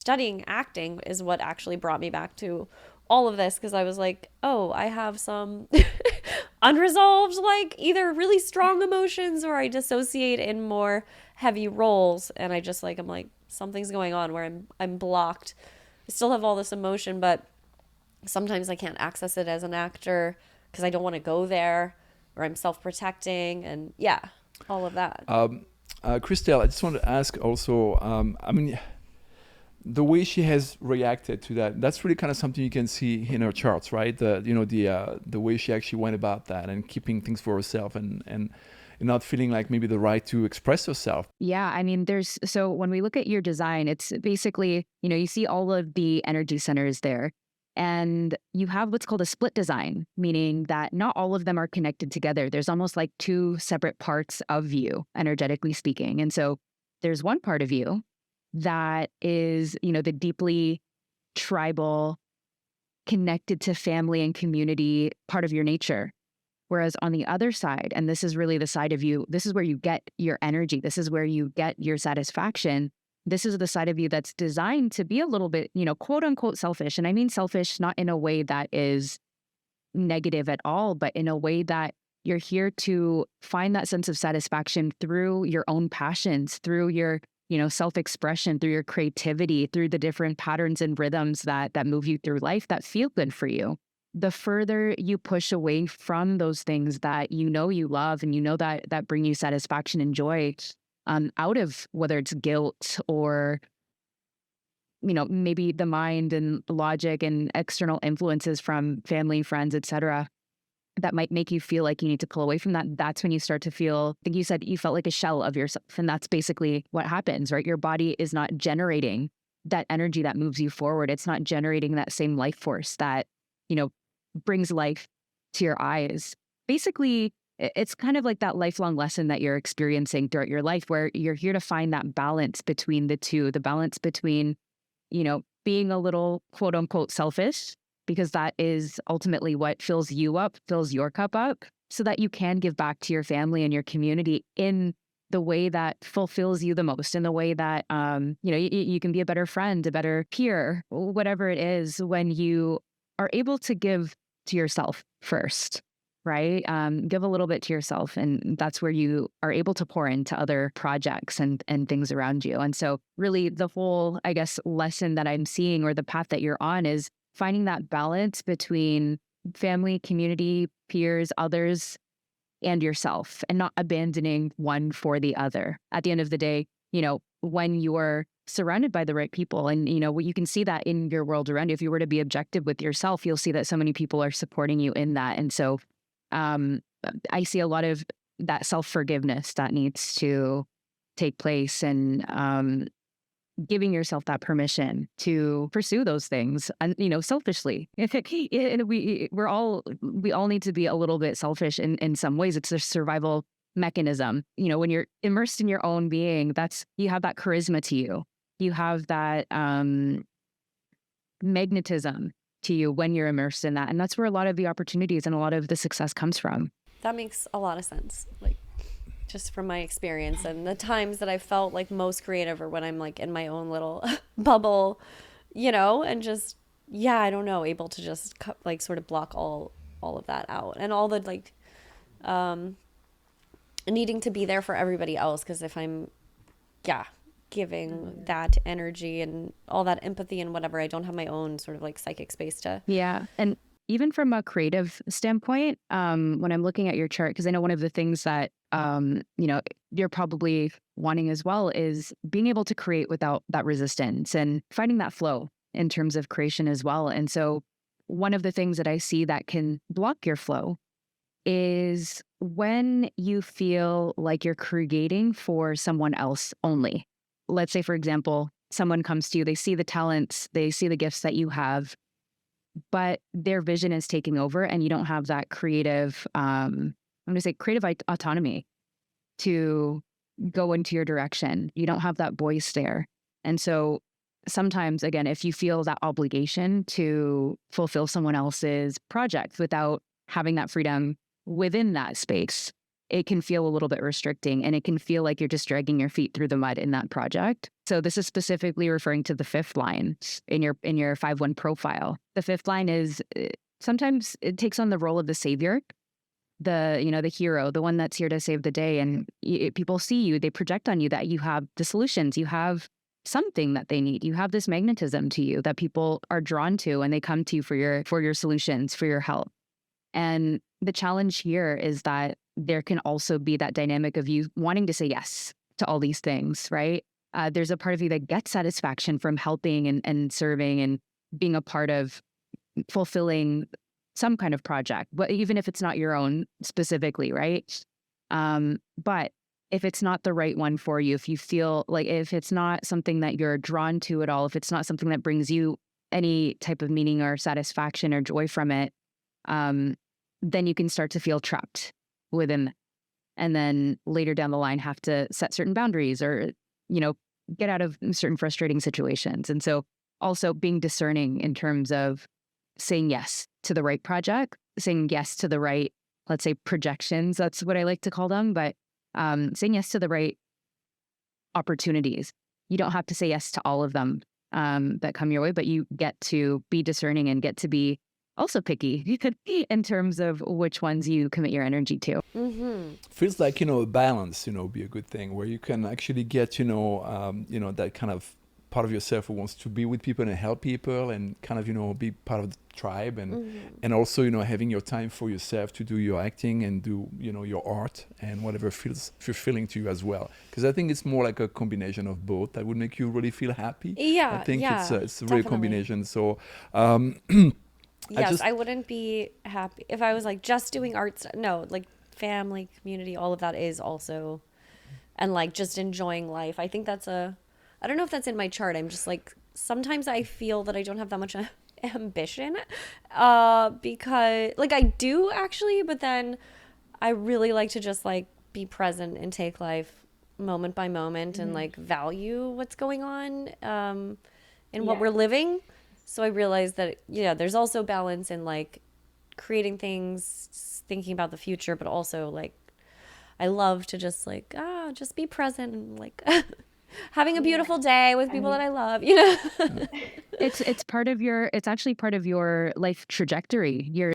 studying acting is what actually brought me back to all of this, because I was like, oh, I have some unresolved, like either really strong emotions or I dissociate in more heavy roles. And I just like, I'm like, something's going on where I'm blocked. I still have all this emotion, but sometimes I can't access it as an actor because I don't want to go there, or I'm self protecting, and yeah, all of that. Christelle, I just want to ask also. I mean, the way she has reacted to that's really kind of something you can see in her charts, right? The way she actually went about that and keeping things for herself and not feeling like maybe the right to express herself. Yeah, I mean, so when we look at your design, it's basically, you see all of the energy centers there. And you have what's called a split design, meaning that not all of them are connected together. There's almost like two separate parts of you, energetically speaking. And so there's one part of you that is, the deeply tribal, connected to family and community part of your nature. Whereas on the other side, and this is really the side of you, this is where you get your energy, this is where you get your satisfaction. This is the side of you that's designed to be a little bit, quote unquote selfish. And I mean selfish not in a way that is negative at all, but in a way that you're here to find that sense of satisfaction through your own passions, through your, self-expression, through your creativity, through the different patterns and rhythms that move you through life that feel good for you. The further you push away from those things that you love and that bring you satisfaction and joy, out of whether it's guilt or maybe the mind and logic and external influences from family, friends, etc., that might make you feel like you need to pull away from that. That's when you start to feel, I think you said you felt like a shell of yourself. And that's basically what happens, right? Your body is not generating that energy that moves you forward. It's not generating that same life force that, you know, brings life to your eyes. Basically, it's kind of like that lifelong lesson that you're experiencing throughout your life, where you're here to find that balance between the two, the balance between, being a little quote unquote selfish, because that is ultimately what fills you up, fills your cup up, so that you can give back to your family and your community in the way that fulfills you the most, in the way that, you can be a better friend, a better peer, whatever it is, when you are able to give to yourself first. Right? Give a little bit to yourself. And that's where you are able to pour into other projects and things around you. And so, really, the whole, I guess, lesson that I'm seeing, or the path that you're on, is finding that balance between family, community, peers, others, and yourself, and not abandoning one for the other. At the end of the day, when you're surrounded by the right people, and, you can see that in your world around you. If you were to be objective with yourself, you'll see that so many people are supporting you in that. And so, um, I see a lot of that self-forgiveness that needs to take place, and giving yourself that permission to pursue those things, and selfishly. And we all need to be a little bit selfish in some ways. It's a survival mechanism. When you're immersed in your own being, you have that charisma to you. You have that magnetism to you when you're immersed in that. And that's where a lot of the opportunities and a lot of the success comes from. That makes a lot of sense. Like, just from my experience and the times that I felt like most creative, or when I'm like in my own little bubble, and just, yeah, I don't know, able to just like sort of block all of that out, and all the like um needing to be there for everybody else, because if I'm, yeah, giving that energy and all that empathy and whatever, I don't have my own sort of like psychic space to. Yeah. And even from a creative standpoint, when I'm looking at your chart, because I know one of the things that, you're probably wanting as well, is being able to create without that resistance and finding that flow in terms of creation as well. And so one of the things that I see that can block your flow is when you feel like you're creating for someone else only. Let's say, for example, someone comes to you, they see the talents, they see the gifts that you have, but their vision is taking over, and you don't have that creative, I'm going to say creative autonomy to go into your direction. You don't have that voice there. And so sometimes, again, if you feel that obligation to fulfill someone else's project without having that freedom within that space, it can feel a little bit restricting, and it can feel like you're just dragging your feet through the mud in that project. So this is specifically referring to the fifth line in your 5-1 profile. The fifth line is sometimes it takes on the role of the savior, the hero, the one that's here to save the day. And people see you, they project on you that you have the solutions, you have something that they need. You have this magnetism to you that people are drawn to, and they come to you for your solutions, for your help. And the challenge here is that there can also be that dynamic of you wanting to say yes to all these things, right? There's a part of you that gets satisfaction from helping and serving and being a part of fulfilling some kind of project, but even if it's not your own specifically, right? But if it's not the right one for you, if you feel like, if it's not something that you're drawn to at all, if it's not something that brings you any type of meaning or satisfaction or joy from it, then you can start to feel trapped within that. And then later down the line have to set certain boundaries or, get out of certain frustrating situations. And so also being discerning in terms of saying yes to the right project, saying yes to the right, let's say, projections. That's what I like to call them. But saying yes to the right opportunities. You don't have to say yes to all of them that come your way, but you get to be discerning and get to be also picky in terms of which ones you commit your energy to. Feels like, a balance, be a good thing where you can actually get, that kind of part of yourself who wants to be with people and help people and kind of, be part of the tribe and also, having your time for yourself to do your acting and do, your art and whatever feels fulfilling to you as well. Because I think it's more like a combination of both that would make you really feel happy. Yeah, I think yeah, it's a real definitely. combination. So, Yes, I wouldn't be happy if I was like just doing art stuff. No, like family, community, all of that is also, and like just enjoying life. I think I don't know if that's in my chart. I'm just like, sometimes I feel that I don't have that much ambition, because like I do actually, but then I really like to just like be present and take life moment by moment and like value what's going on, in what we're living. So I realized that, there's also balance in like creating things, thinking about the future, but also like I love to just like, just be present and like having a beautiful day with people that I love, It's actually part of your life trajectory.